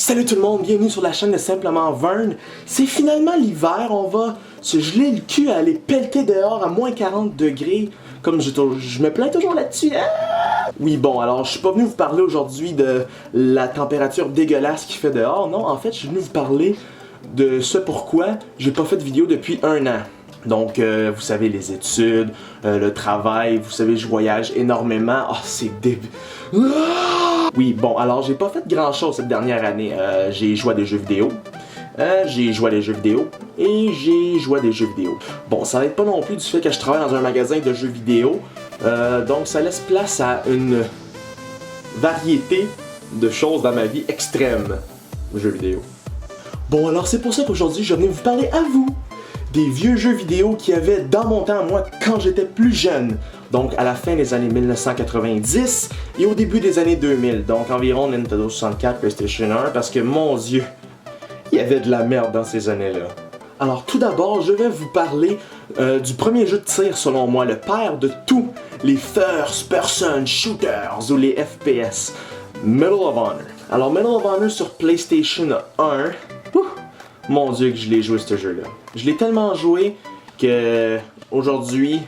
Salut tout le monde, bienvenue sur la chaîne de Simplement Vern. C'est finalement l'hiver, on va se geler le cul à aller pelleter dehors à moins 40 degrés. Comme je me plains toujours là-dessus. Ah! Oui bon, alors je suis pas venu vous parler aujourd'hui de la température dégueulasse qu'il fait dehors. Non, en fait je suis venu vous parler de ce pourquoi j'ai pas fait de vidéo depuis 1 an. Donc, vous savez, les études, le travail, vous savez, je voyage énormément. Oh, c'est débile. Oui, bon, alors j'ai pas fait grand chose cette dernière année. J'ai joué à des jeux vidéo. J'ai joué à des jeux vidéo. Et j'ai joué à des jeux vidéo. Bon, ça n'aide pas non plus du fait que je travaille dans un magasin de jeux vidéo. Donc, ça laisse place à une variété de choses dans ma vie extrême. Jeux vidéo. Bon, alors c'est pour ça qu'aujourd'hui, je venais vous parler à vous des vieux jeux vidéo qu'il y avait dans mon temps, moi, quand j'étais plus jeune. Donc, à la fin des années 1990 et au début des années 2000. Donc, environ Nintendo 64, PlayStation 1, parce que, mon Dieu, il y avait de la merde dans ces années-là. Alors, tout d'abord, je vais vous parler du premier jeu de tir, selon moi, le père de tous les first-person shooters ou les FPS, Medal of Honor. Alors, Medal of Honor sur PlayStation 1, mon Dieu que je l'ai joué ce jeu-là. Je l'ai tellement joué que aujourd'hui,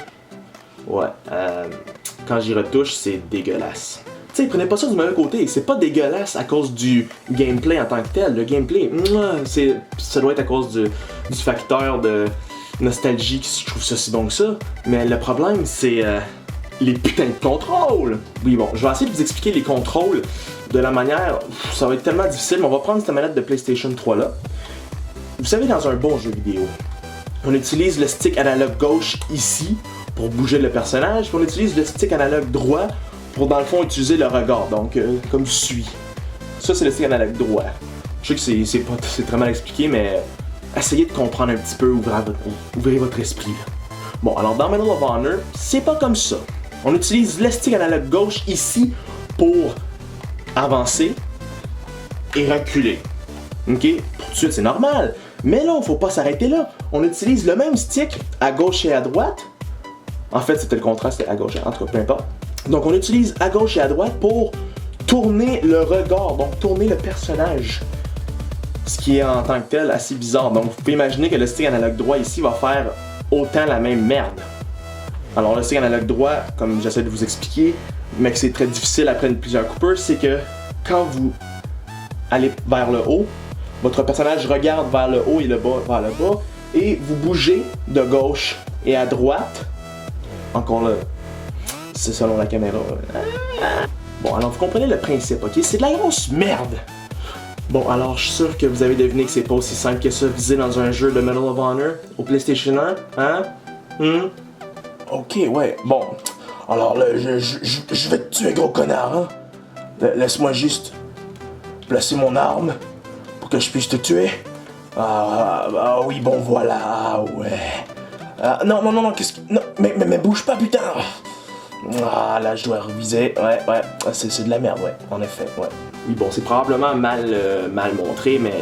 quand j'y retouche, c'est dégueulasse. Tu sais, prenez pas ça du mauvais côté, c'est pas dégueulasse à cause du gameplay en tant que tel. Le gameplay, ça doit être à cause du facteur de nostalgie que je trouve ça si bon que ça. Mais le problème, c'est les putains de contrôles. Oui, bon, je vais essayer de vous expliquer les contrôles de la manière, ça va être tellement difficile, mais on va prendre cette manette de PlayStation 3 là. Vous savez, dans un bon jeu vidéo, on utilise le stick analogue gauche ici pour bouger le personnage, puis on utilise le stick analogue droit pour, dans le fond, utiliser le regard, donc comme suit. Ça, c'est le stick analogue droit. Je sais que c'est très mal expliqué, mais essayez de comprendre un petit peu, ouvrez votre esprit. Là. Bon, alors dans Medal of Honor, c'est pas comme ça. On utilise le stick analogue gauche ici pour avancer et reculer. Ok? Pour tout de suite, c'est normal. Mais là, faut pas s'arrêter là. On utilise le même stick à gauche et à droite. En fait, c'était le contraire, c'était à gauche et à droite, en tout cas, peu importe. Donc, on utilise à gauche et à droite pour tourner le regard, donc tourner le personnage. Ce qui est en tant que tel assez bizarre. Donc, vous pouvez imaginer que le stick analogue droit ici va faire autant la même merde. Alors, le stick analogue droit, comme j'essaie de vous expliquer, mais que c'est très difficile après plusieurs coupures, c'est que quand vous allez vers le haut, votre personnage regarde vers le haut et le bas vers le bas, et vous bougez de gauche et à droite. Encore là, c'est selon la caméra. Bon, alors vous comprenez le principe, ok? C'est de la grosse merde! Bon, alors je suis sûr que vous avez deviné que c'est pas aussi simple que ça, viser dans un jeu de Medal of Honor au PlayStation 1, hein? Ok, ouais, bon. Alors là, je vais te tuer, gros connard, hein? Laisse-moi juste placer mon arme pour que je puisse te tuer. Ah oui, bon, voilà, ouais. Non, qu'est-ce que... Non, mais bouge pas, putain! Ah, là, je dois reviser. Ouais, c'est de la merde, ouais, en effet, ouais. Oui, bon, c'est probablement mal montré, mais...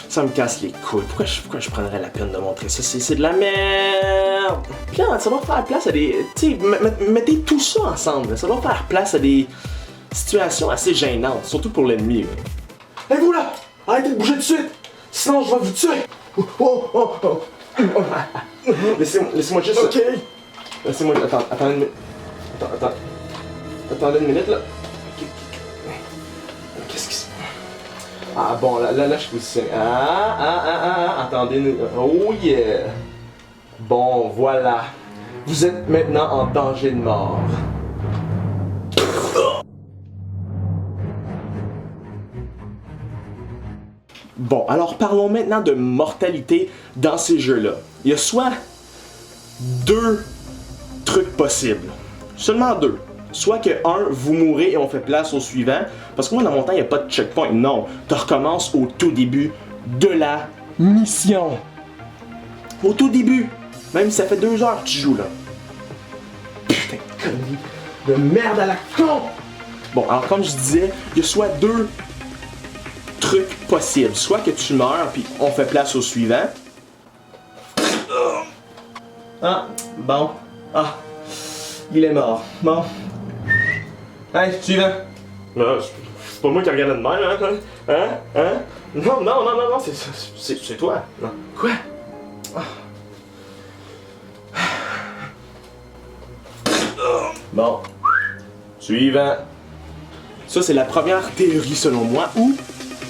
Ça me casse les couilles. Pourquoi je prendrais la peine de montrer ça? C'est de la merde! Puis là, ça va faire place à des... Tu sais, mettez tout ça ensemble. Ça va faire place à des situations assez gênantes, surtout pour l'ennemi. Hey, vous là! Arrêtez de bouger tout de suite! Sinon, je vais vous tuer! Laissez-moi juste... Ok! Laissez-moi... Attends une minute. Attendez une minute, là. Qu'est-ce qui se... Ah bon, là, je peux aussi... Attendez une... Oh yeah! Bon, voilà. Vous êtes maintenant en danger de mort. Bon, alors parlons maintenant de mortalité dans ces jeux-là. Il y a soit deux trucs possibles. Seulement deux. Soit que, vous mourrez et on fait place au suivant. Parce que moi, dans mon temps, il n'y a pas de checkpoint. Non, tu recommences au tout début de la mission. Au tout début. Même si ça fait 2 heures que tu joues, là. Putain de connerie de merde à la con! Bon, alors comme je disais, il y a soit deux trucs possibles. Soit que tu meurs, puis on fait place au suivant. Ah, bon. Ah, il est mort. Bon. Hey, suivant. C'est pas moi qui regardais de même, hein? Non, c'est toi. Non. Quoi? Bon. Suivant. Ça, c'est la première théorie selon moi, ou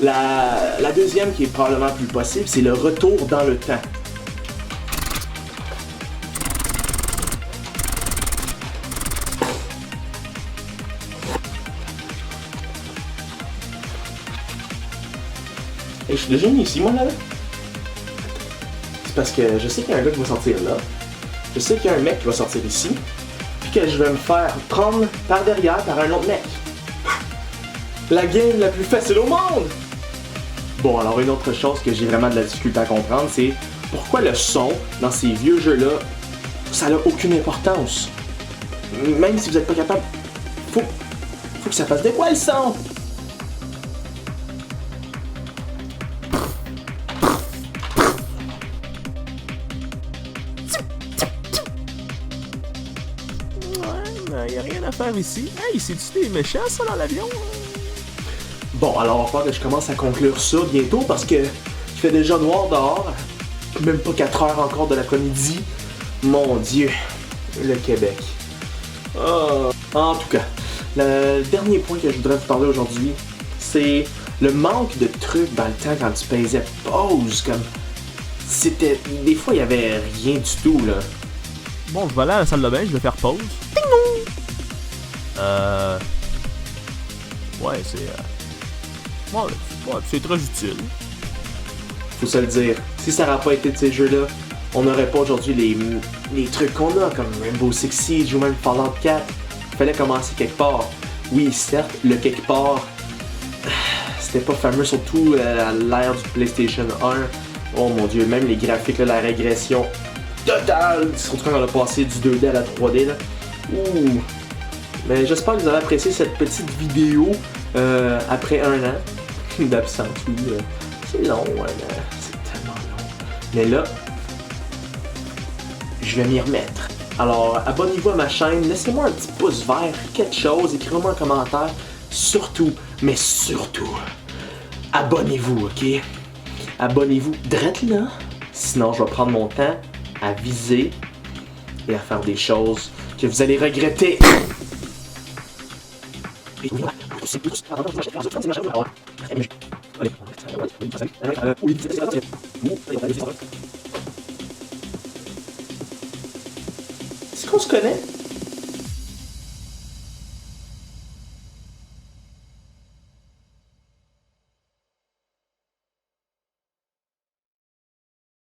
la deuxième qui est probablement plus possible, c'est le retour dans le temps. Et je suis déjà venu ici, moi, là. C'est parce que je sais qu'il y a un gars qui va sortir là. Je sais qu'il y a un mec qui va sortir ici. Puis que je vais me faire prendre par derrière par un autre mec. La game la plus facile au monde! Bon, alors une autre chose que j'ai vraiment de la difficulté à comprendre, c'est pourquoi le son dans ces vieux jeux-là, ça n'a aucune importance. Même si vous n'êtes pas capable, faut que ça fasse de quoi le son? Ouais, y a rien à faire ici. Hey, c'est-tu des méchants, ça, dans l'avion? Bon, alors on va falloir que je commence à conclure ça bientôt parce que il fait déjà noir dehors. Même pas 4 heures encore de l'après-midi. Mon Dieu, le Québec. En tout cas, le dernier point que je voudrais vous parler aujourd'hui, c'est le manque de trucs dans le temps quand tu pesais pause. Comme c'était. Des fois, il y avait rien du tout, là. Bon, je vais aller à la salle de bain, je vais faire pause. Ouais, c'est très utile. Faut se le dire. Si ça n'aurait pas été de ces jeux-là, on n'aurait pas aujourd'hui les trucs qu'on a, comme Rainbow Six Siege ou même Fallout 4. Fallait commencer quelque part. Oui, certes, le quelque part, c'était pas fameux, surtout à l'ère du PlayStation 1. Oh mon Dieu, même les graphiques, là, la régression totale, surtout quand on a passé du 2D à la 3D. Là. Ouh. Mais j'espère que vous avez apprécié cette petite vidéo après un an d'absence. Oui, c'est long, c'est tellement long. Mais là, je vais m'y remettre. Alors, abonnez-vous à ma chaîne, laissez-moi un petit pouce vert, quelque chose, écrivez-moi un commentaire. Surtout, mais surtout, abonnez-vous, ok? Abonnez-vous drette là. Sinon, je vais prendre mon temps à viser et à faire des choses que vous allez regretter. Est-ce qu'on se connaît?